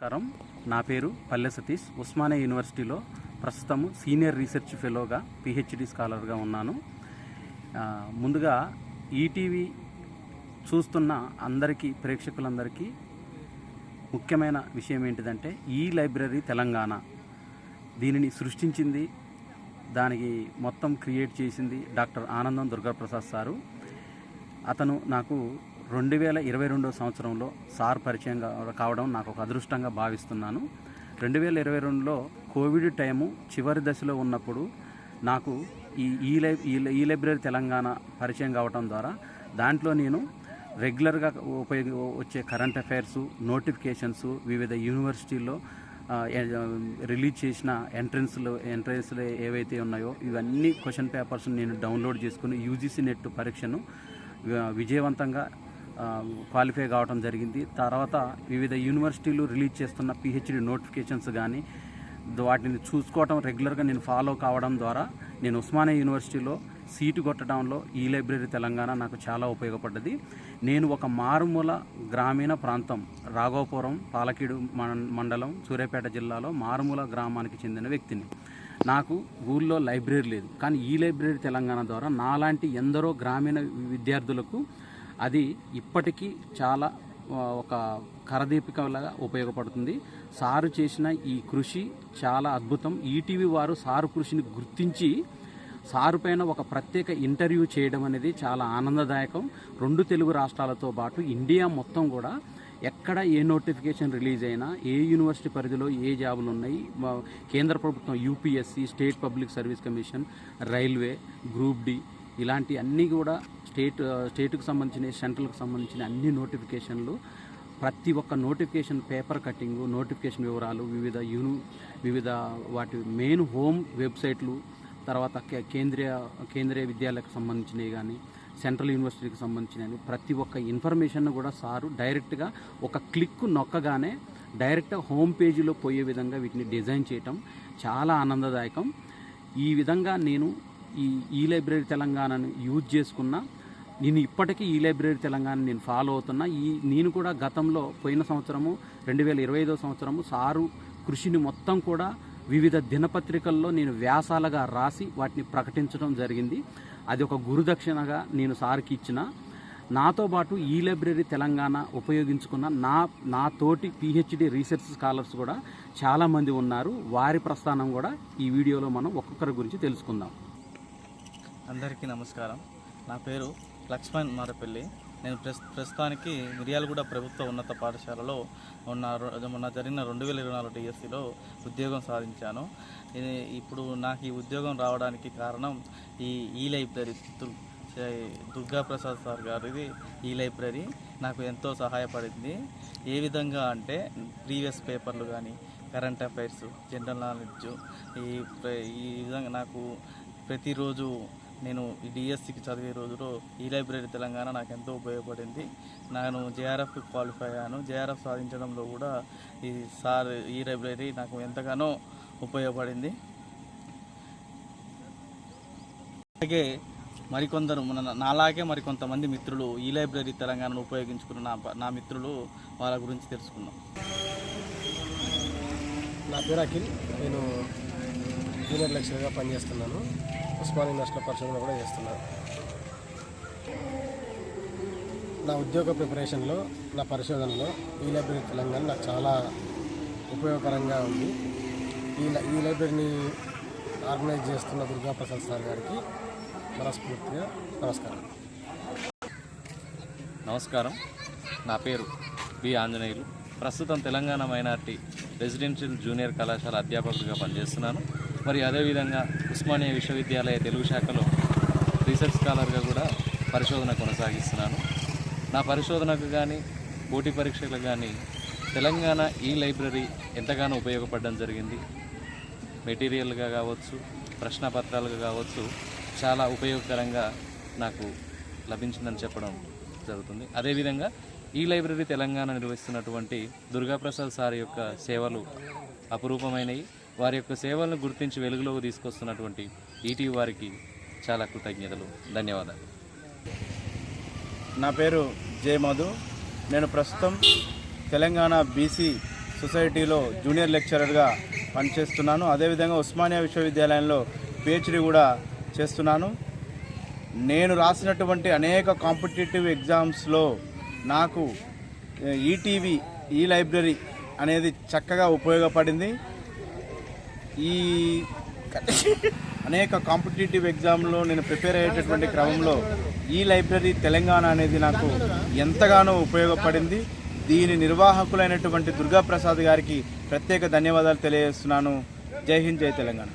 నమస్కారం. నా పేరు పల్లె సతీష్. ఉస్మానియా యూనివర్సిటీలో ప్రస్తుతం సీనియర్ రీసెర్చ్ ఫెలోగా పిహెచ్డి స్కాలర్గా ఉన్నాను. ముందుగా ఈటీవీ చూస్తున్న అందరికీ, ప్రేక్షకులందరికీ ముఖ్యమైన విషయం ఏంటిదంటే, ఈ లైబ్రరీ తెలంగాణ దీనిని సృష్టించింది, దానికి మొత్తం క్రియేట్ చేసింది డాక్టర్ ఆనందం దుర్గాప్రసాద్ సారు. అతను నాకు 2022 సంవత్సరంలో సార్ పరిచయం కావడం నాకు ఒక అదృష్టంగా భావిస్తున్నాను. 2022లో కోవిడ్ టైము చివరి దశలో ఉన్నప్పుడు నాకు ఈ లైబ్రరీ తెలంగాణ పరిచయం కావడం ద్వారా దాంట్లో నేను రెగ్యులర్గా వచ్చే కరెంట్ అఫైర్స్, నోటిఫికేషన్స్, వివిధ యూనివర్సిటీల్లో రిలీజ్ చేసిన ఎంట్రన్స్లు ఏవైతే ఉన్నాయో ఇవన్నీ క్వశ్చన్ పేపర్స్ నేను డౌన్లోడ్ చేసుకుని యూజీసీ నెట్ పరీక్షను విజయవంతంగా క్వాలిఫై కావడం జరిగింది. తర్వాత వివిధ యూనివర్సిటీలు రిలీజ్ చేస్తున్న పిహెచ్డి నోటిఫికేషన్స్ కానీ వాటిని చూసుకోవడం రెగ్యులర్గా నేను ఫాలో కావడం ద్వారా నేను ఉస్మానియా యూనివర్సిటీలో సీటు కొట్టడంలో ఈ లైబ్రరీ తెలంగాణ నాకు చాలా ఉపయోగపడ్డది. నేను ఒక మారుమూల గ్రామీణ ప్రాంతం రాఘవపురం, పాలకీడు మండలం, సూర్యాపేట జిల్లాలో మారుమూల గ్రామానికి చెందిన వ్యక్తిని. నాకు ఊళ్ళో లైబ్రరీ లేదు, కానీ ఈ లైబ్రరీ తెలంగాణ ద్వారా నాలాంటి ఎందరో గ్రామీణ విద్యార్థులకు అది ఇప్పటికీ చాలా ఒక కరదీపికలాగా ఉపయోగపడుతుంది. సారు చేసిన ఈ కృషి చాలా అద్భుతం. ఈటీవీ వారు సారు కృషిని గుర్తించి సారు పైన ఒక ప్రత్యేక ఇంటర్వ్యూ చేయడం అనేది చాలా ఆనందదాయకం. 2 తెలుగు రాష్ట్రాలతో పాటు ఇండియా మొత్తం కూడా ఎక్కడ ఏ నోటిఫికేషన్ రిలీజ్ అయినా, ఏ యూనివర్సిటీ పరిధిలో ఏ జాబులు ఉన్నాయి, కేంద్ర ప్రభుత్వం UPSC, state public service commission, railway, group D ఇలాంటి అన్నీ కూడా స్టేట్కు సంబంధించిన, సెంట్రల్కి సంబంధించిన అన్ని నోటిఫికేషన్లు, ప్రతి ఒక్క నోటిఫికేషన్ పేపర్ కటింగు, నోటిఫికేషన్ వివరాలు, వివిధ వాటి మెయిన్ హోమ్ వెబ్సైట్లు, తర్వాత కేంద్రీయ విద్యాలయాలకు సంబంధించినవి కానీ, సెంట్రల్ యూనివర్సిటీకి సంబంధించినవి ప్రతి ఒక్క ఇన్ఫర్మేషన్ కూడా సారు డైరెక్ట్గా ఒక క్లిక్ నొక్కగానే డైరెక్ట్గా హోమ్ పేజీలో పోయే విధంగా వీటిని డిజైన్ చేయటం చాలా ఆనందదాయకం. ఈ విధంగా నేను ఈ లైబ్రరీ తెలంగాణను యూజ్ చేసుకున్నా. నేను ఇప్పటికీ ఈ లైబ్రరీ తెలంగాణ నేను ఫాలో అవుతున్నా. నేను కూడా గతంలో పోయిన సంవత్సరము 2025 సంవత్సరము సారు కృషిని మొత్తం కూడా వివిధ దినపత్రికల్లో నేను వ్యాసాలుగా రాసి వాటిని ప్రకటించడం జరిగింది. అది ఒక గురుదక్షిణగా నేను సార్కి ఇచ్చిన. నాతో పాటు ఈ లైబ్రరీ తెలంగాణ ఉపయోగించుకున్న నా తోటి పిహెచ్డి రీసెర్చ్ స్కాలర్స్ కూడా చాలామంది ఉన్నారు. వారి ప్రస్థానం కూడా ఈ వీడియోలో మనం ఒక్కొక్కరి గురించి తెలుసుకుందాం. అందరికీ నమస్కారం. నా పేరు లక్ష్మణ్ మారపల్లి. నేను ప్రస్తుతానికి మిర్యాలగూడ ప్రభుత్వ ఉన్నత పాఠశాలలో మొన్న జరిగిన 2024 డిఎస్సిలో ఉద్యోగం సాధించాను. ఇప్పుడు నాకు ఈ ఉద్యోగం రావడానికి కారణం ఈ లైబ్రరీ, దుర్గాప్రసాద్ సార్ గారిది ఈ లైబ్రరీ నాకు ఎంతో సహాయపడింది. ఏ విధంగా అంటే, ప్రీవియస్ పేపర్లు కానీ, కరెంట్ అఫైర్స్, జనరల్ నాలెడ్జ్, ఈ విధంగా నాకు ప్రతిరోజు నేను ఈ డిఎస్సికి చదివే రోజులో ఈ లైబ్రరీ తెలంగాణ నాకు ఎంతో ఉపయోగపడింది. నేను జేఆర్ఎఫ్కి క్వాలిఫై అయ్యాను. జేఆర్ఎఫ్ సాధించడంలో కూడా ఈ లైబ్రరీ నాకు ఎంతగానో ఉపయోగపడింది. అలాగే నాలాగే మరికొంతమంది మిత్రులు ఈ లైబ్రరీ తెలంగాణను ఉపయోగించుకున్న నా మిత్రులు, వాళ్ళ గురించి తెలుసుకుందాం. నా పేరు అఖిల్. నేను జూనియర్ లెక్చరర్గా పనిచేస్తున్నాను. ఉస్మానియా యూనివర్సిటీలో పరిశోధన కూడా చేస్తున్నాను. నా ఉద్యోగ ప్రిపరేషన్లో, నా పరిశోధనలో ఈ లైబ్రరీ తెలంగాణ నాకు చాలా ఉపయోగకరంగా ఉంది. ఈ లైబ్రరీని ఆర్గనైజ్ చేస్తున్న దుర్గాప్రసాద్ సార్ గారికి మనస్ఫూర్తిగా నమస్కారం. నమస్కారం. నా పేరు బి ఆంజనేయులు. ప్రస్తుతం తెలంగాణ మైనార్టీ రెసిడెన్షియల్ జూనియర్ కళాశాల అధ్యాపకుడిగా పనిచేస్తున్నాను. మరి అదేవిధంగా ఉస్మానియా విశ్వవిద్యాలయ తెలుగు శాఖలో రీసెర్చ్ స్కాలర్గా కూడా పరిశోధన కొనసాగిస్తున్నాను. నా పరిశోధనకు కానీ, పోటీ పరీక్షలకు కానీ తెలంగాణ ఈ లైబ్రరీ ఎంతగానో ఉపయోగపడడం జరిగింది. మెటీరియల్గా కావచ్చు, ప్రశ్నపత్రాలుగా కావచ్చు, చాలా ఉపయోగకరంగా నాకు లభించిందని చెప్పడం జరుగుతుంది. అదేవిధంగా ఈ లైబ్రరీ తెలంగాణ నిర్వహిస్తున్నటువంటి దుర్గాప్రసాద్ సార్ యొక్క సేవలు అపురూపమైనవి. వారి యొక్క సేవలను గుర్తించి వెలుగులోకి తీసుకొస్తున్నటువంటి ఈటీవీ వారికి చాలా కృతజ్ఞతలు, ధన్యవాదాలు. నా పేరు జే మధు. నేను ప్రస్తుతం తెలంగాణ బీసీ సొసైటీలో జూనియర్ లెక్చరర్గా పనిచేస్తున్నాను. అదేవిధంగా ఉస్మానియా విశ్వవిద్యాలయంలో పిహెచ్డి కూడా చేస్తున్నాను. నేను రాసినటువంటి అనేక కాంపిటేటివ్ ఎగ్జామ్స్లో నాకు ఈటీవీ ఈ లైబ్రరీ అనేది చక్కగా ఉపయోగపడింది. ఈ అనేక కాంపిటేటివ్ ఎగ్జామ్లో నేను ప్రిపేర్ అయ్యేటటువంటి క్రమంలో ఈ లైబ్రరీ తెలంగాణ అనేది నాకు ఎంతగానో ఉపయోగపడింది. దీని నిర్వాహకులైనటువంటి దుర్గాప్రసాద్ గారికి ప్రత్యేక ధన్యవాదాలు తెలియజేస్తున్నాను. జై హింద్, జై తెలంగాణ.